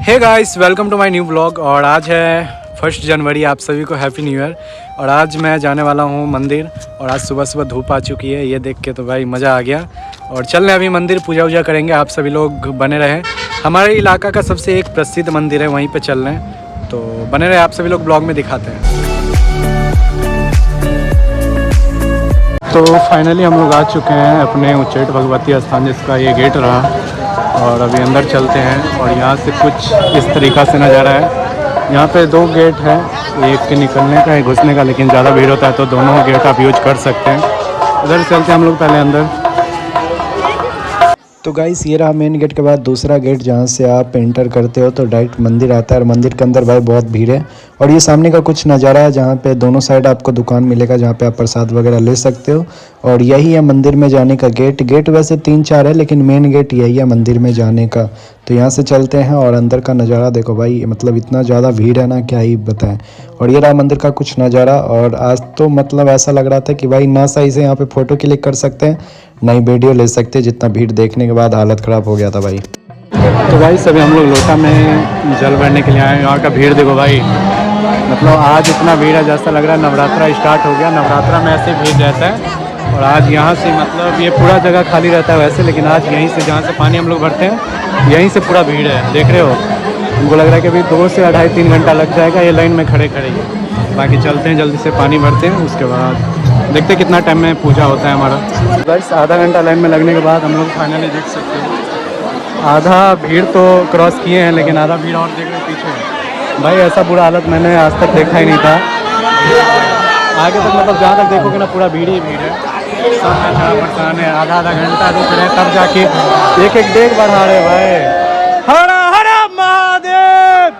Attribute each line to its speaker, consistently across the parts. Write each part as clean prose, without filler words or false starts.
Speaker 1: Hey guys, welcome to my new blog. और आज है 1 जनवरी। आप सभी को हैप्पी न्यू ईयर। और आज मैं जाने वाला हूँ मंदिर। और आज सुबह सुबह धूप आ चुकी है, ये देख के तो भाई मज़ा आ गया। और चल रहे अभी मंदिर, पूजा वूजा करेंगे। आप सभी लोग बने रहें। हमारे इलाका का सबसे एक प्रसिद्ध मंदिर है, वहीं पे चल रहे हैं, तो बने रहे। आप सभी लोग ब्लॉग में दिखाते हैं। तो फाइनली हम लोग आ चुके हैं अपने उच्चैठ भगवती स्थान, जिसका ये गेट रहा। और अभी अंदर चलते हैं। और यहाँ से कुछ इस तरीक़ा से नज़ारा है। यहाँ पे 2 गेट हैं, एक के निकलने का, एक घुसने का, लेकिन ज़्यादा भीड़ होता है तो दोनों गेट आप यूज कर सकते हैं। उधर चलते हैं हम लोग पहले अंदर। तो गाइस, ये रहा मेन गेट के बाद दूसरा गेट, जहाँ से आप एंटर करते हो तो डायरेक्ट मंदिर आता है। और मंदिर के अंदर भाई बहुत भीड़ है। और ये सामने का कुछ नज़ारा है, जहाँ पे दोनों साइड आपको दुकान मिलेगा, जहाँ पे आप प्रसाद वगैरह ले सकते हो। और यही है मंदिर में जाने का गेट। गेट वैसे 3-4 है, लेकिन मेन गेट यही है मंदिर में जाने का। तो यहाँ से चलते हैं और अंदर का नज़ारा देखो भाई, मतलब इतना ज़्यादा भीड़ है ना, क्या ही बताएं। और ये रहा मंदिर का कुछ नज़ारा। और आज तो मतलब ऐसा लग रहा था कि भाई ना सही से यहाँ पे फ़ोटो क्लिक कर सकते हैं, नई वीडियो ले सकते हैं। जितना भीड़ देखने के बाद हालत ख़राब हो गया था भाई। तो भाई सभी हम लोग लोटा में जल भरने के लिए आए। यहाँ का भीड़ देखो भाई, मतलब आज इतना भीड़ है जैसा लग रहा है नवरात्रा स्टार्ट हो गया। नवरात्रा में ऐसे भीड़ रहता है। और आज यहाँ से मतलब ये पूरा जगह खाली रहता है वैसे, लेकिन आज यहीं से, जहाँ से पानी हम लोग भरते हैं, यहीं से पूरा भीड़ है। देख रहे हो, हमको लग रहा है कि अभी 2 से 2.5-3 घंटा लग जाएगा ये लाइन में खड़े खड़े ही। बाकी चलते हैं, जल्दी से पानी भरते हैं, उसके बाद देखते कितना टाइम में पूजा होता है हमारा। बस आधा घंटा लाइन में लगने के बाद हम लोग फाइनली देख सकते हैं। आधा भीड़ तो क्रॉस किए हैं, लेकिन आधा भीड़ और देख रहे पीछे। भाई ऐसा बुरा हालत मैंने आज तक देखा ही नहीं था। आगे तक मतलब जहाँ तक देखोगे ना, पूरा भीड़ ही भीड़ है। सब में खड़ा परेशान है, आधा घंटा रुक रहे हैं, तब जाके एक डेग बढ़ा रहे भाई। हर हर महादेव।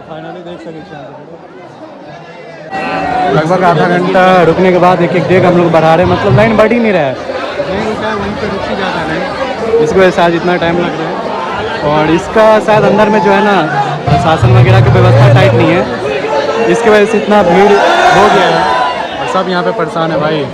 Speaker 1: फाइनली देख सकते हैं, लगभग आधा घंटा रुकने के बाद एक डेग हम लोग बढ़ा रहे हैं। मतलब लाइन बढ़ ही नहीं रहा है, नहीं रुका है, वहीं पे रुक ही जाता है। इसकी वजह से आज इतना टाइम लग रहा है। और इसका शायद अंदर में जो है ना, प्रशासन वगैरह की व्यवस्था टाइट नहीं है, इसकी वजह से इतना भीड़ हो गया है। और सब यहाँ पे परेशान है भाई।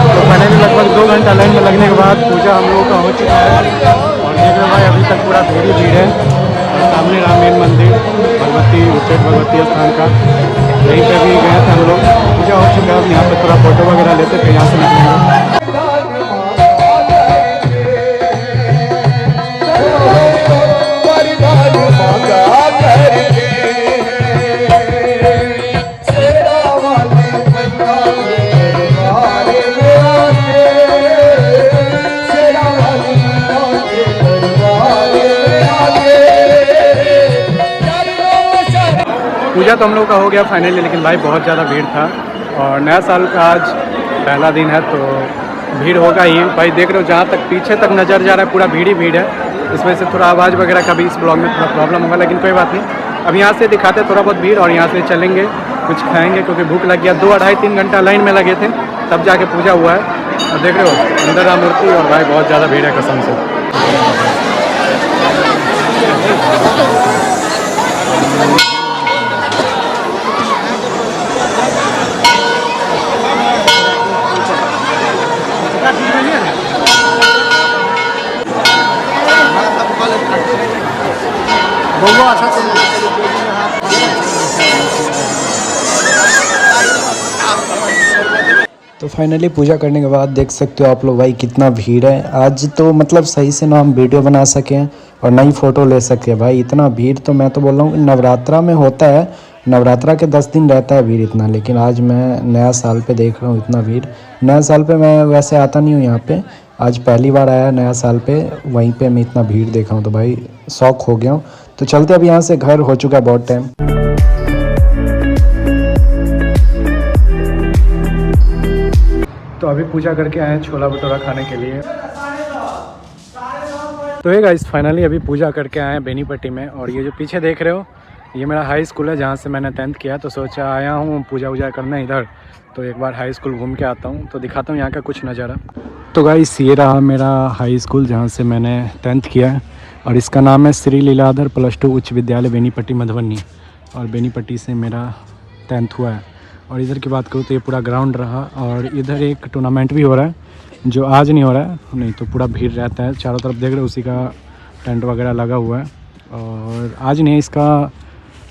Speaker 1: तो फाइनली लगभग 2 घंटा लाइन में लगने के बाद पूजा हम लोगों का हो चुका है। और देख रहे भाई, अभी तक पूरा भीड़ ही भीड़ है। और सामने रहा मेन मंदिर, उच्चैठ भगवती स्थान का। यहीं पे भी गए थे हम लोग, पूजा हो चुका है। यहाँ पे थोड़ा फोटो वगैरह लेते थे, यहाँ से निकलेंगे। पूजा तो हम लोग का हो गया फाइनली, लेकिन भाई बहुत ज़्यादा भीड़ था। और नया साल का आज पहला दिन है, तो भीड़ होगा ही भाई। देख रहे हो, जहाँ तक पीछे तक नज़र जा रहा है पूरा भीड़ ही भीड़ है। इस वजह से थोड़ा आवाज़ वगैरह का भी इस ब्लॉग में थोड़ा प्रॉब्लम होगा, लेकिन कोई बात नहीं। अब यहाँ से दिखाते थोड़ा बहुत भीड़, और यहाँ से चलेंगे, कुछ खाएँगे, क्योंकि भूख लग गया। 2-2.5-3 घंटा लाइन में लगे थे, तब जाके पूजा हुआ है। और देख रहे हो अंदर आ मूर्ति, और भाई बहुत ज़्यादा भीड़ है कसम से। तो फाइनली पूजा करने के बाद देख सकते हो आप लोग भाई, कितना भीड़ है। आज तो मतलब सही से ना हम वीडियो बना सकें और ना ही फ़ोटो ले सके भाई। इतना भीड़ तो मैं तो बोल रहा हूँ, नवरात्रा में होता है, नवरात्रा के 10 दिन रहता है भीड़ इतना। लेकिन आज मैं नया साल पे देख रहा हूँ इतना भीड़। नया साल पे मैं वैसे आता नहीं हूँ यहाँ पे, आज पहली बार आया नया साल पे, वहीं पे मैं इतना भीड़ देखा हूँ, तो भाई शौक हो गया हूँ। तो चलते अब यहाँ से, घर हो चुका है बहुत टाइम। तो अभी पूजा करके आए हैं छोला भटूरा खाने के लिए। तो ये गाइस, फाइनली अभी पूजा करके आए हैं बेनीपट्टी में। और ये जो पीछे देख रहे हो, ये मेरा हाई स्कूल है जहाँ से मैंने 10th किया। तो सोचा आया हूँ पूजा वूजा करना इधर, तो एक बार हाई स्कूल घूम के आता हूँ, तो दिखाता हूँ यहाँ का कुछ नज़ारा। तो गाइस ये रहा मेरा हाई स्कूल जहाँ से मैंने 10th किया है, और इसका नाम है श्री लीलाधर +2 उच्च विद्यालय बेनीपट्टी मधुबनी, और बेनीपट्टी से मेरा 10th हुआ है। और इधर की बात करूँ तो ये पूरा ग्राउंड रहा, और इधर एक टूर्नामेंट भी हो रहा है जो आज नहीं हो रहा है, नहीं तो पूरा भीड़ रहता है चारों तरफ, देख रहे हो उसी का टेंट वगैरह लगा हुआ है। और आज नहीं, इसका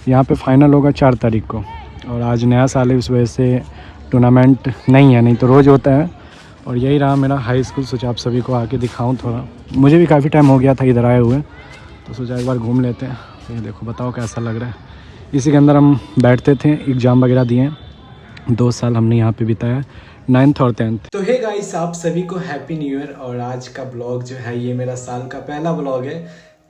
Speaker 1: यहाँ पे फाइनल होगा 4 तारीख को, और आज नया साल है, उस वजह से टूर्नामेंट नहीं है, नहीं तो रोज़ होता है। और यही रहा मेरा हाई स्कूल, सोचा आप सभी को आके दिखाऊं थोड़ा, मुझे भी काफ़ी टाइम हो गया था इधर आए हुए, तो सोचा एक बार घूम लेते हैं। ये देखो, बताओ कैसा लग रहा है। इसी के अंदर हम बैठते थे, एग्ज़ाम वगैरह दिए, 2 साल हमने यहाँ पे बिताया, 9th और 10th। तो हे गाइस, आप सभी को हैप्पी न्यू ईयर। और आज का ब्लॉग जो है ये मेरा साल का पहला ब्लॉग है,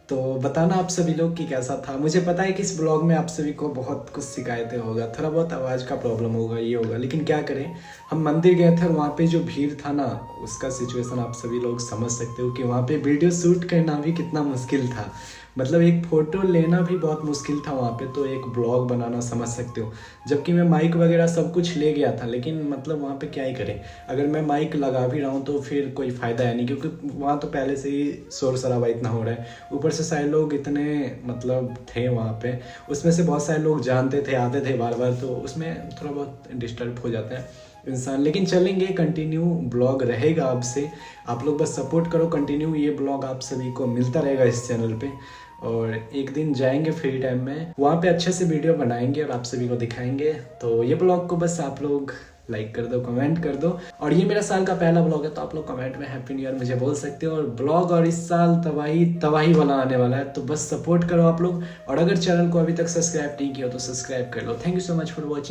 Speaker 1: तो बताना आप सभी लोग कि कैसा था। मुझे पता है कि इस ब्लॉग में आप सभी को बहुत कुछ शिकायतें होगा, थोड़ा बहुत आवाज़ का प्रॉब्लम होगा, ये होगा, लेकिन क्या करें, हम मंदिर गए थे और वहाँ पे जो भीड़ था ना, उसका सिचुएशन आप सभी लोग समझ सकते हो कि वहाँ पे वीडियो शूट करना भी कितना मुश्किल था। मतलब एक फ़ोटो लेना भी बहुत मुश्किल था वहाँ पे, तो एक ब्लॉग बनाना समझ सकते हो। जबकि मैं माइक वगैरह सब कुछ ले गया था, लेकिन मतलब वहाँ पे क्या ही करें, अगर मैं माइक लगा भी रहा हूँ तो फिर कोई फ़ायदा है नहीं, क्योंकि वहाँ तो पहले से ही शोर शराबा इतना हो रहा है, ऊपर से सारे लोग इतने मतलब थे वहाँ पे, उसमें से बहुत सारे लोग जानते थे, आते थे बार बार, तो उसमें थोड़ा बहुत डिस्टर्ब हो जाता है इंसान। लेकिन चलेंगे, कंटिन्यू ब्लॉग रहेगा अब से, आप लोग बस सपोर्ट करो, कंटिन्यू ये ब्लॉग आप सभी को मिलता रहेगा इस चैनल पे। और एक दिन जाएंगे फ्री टाइम में, वहाँ पे अच्छे से वीडियो बनाएंगे और आप सभी को दिखाएंगे। तो ये ब्लॉग को बस आप लोग लाइक कर दो, कमेंट कर दो। और ये मेरा साल का पहला ब्लॉग है, तो आप लोग कमेंट में हैप्पी न्यू ईयर मुझे बोल सकते हो। और ब्लॉग और इस साल तबाही वाला आने वाला है, तो बस सपोर्ट करो आप लोग। और अगर चैनल को अभी तक सब्सक्राइब नहीं किया तो सब्सक्राइब कर लो। Thank you so much for watching.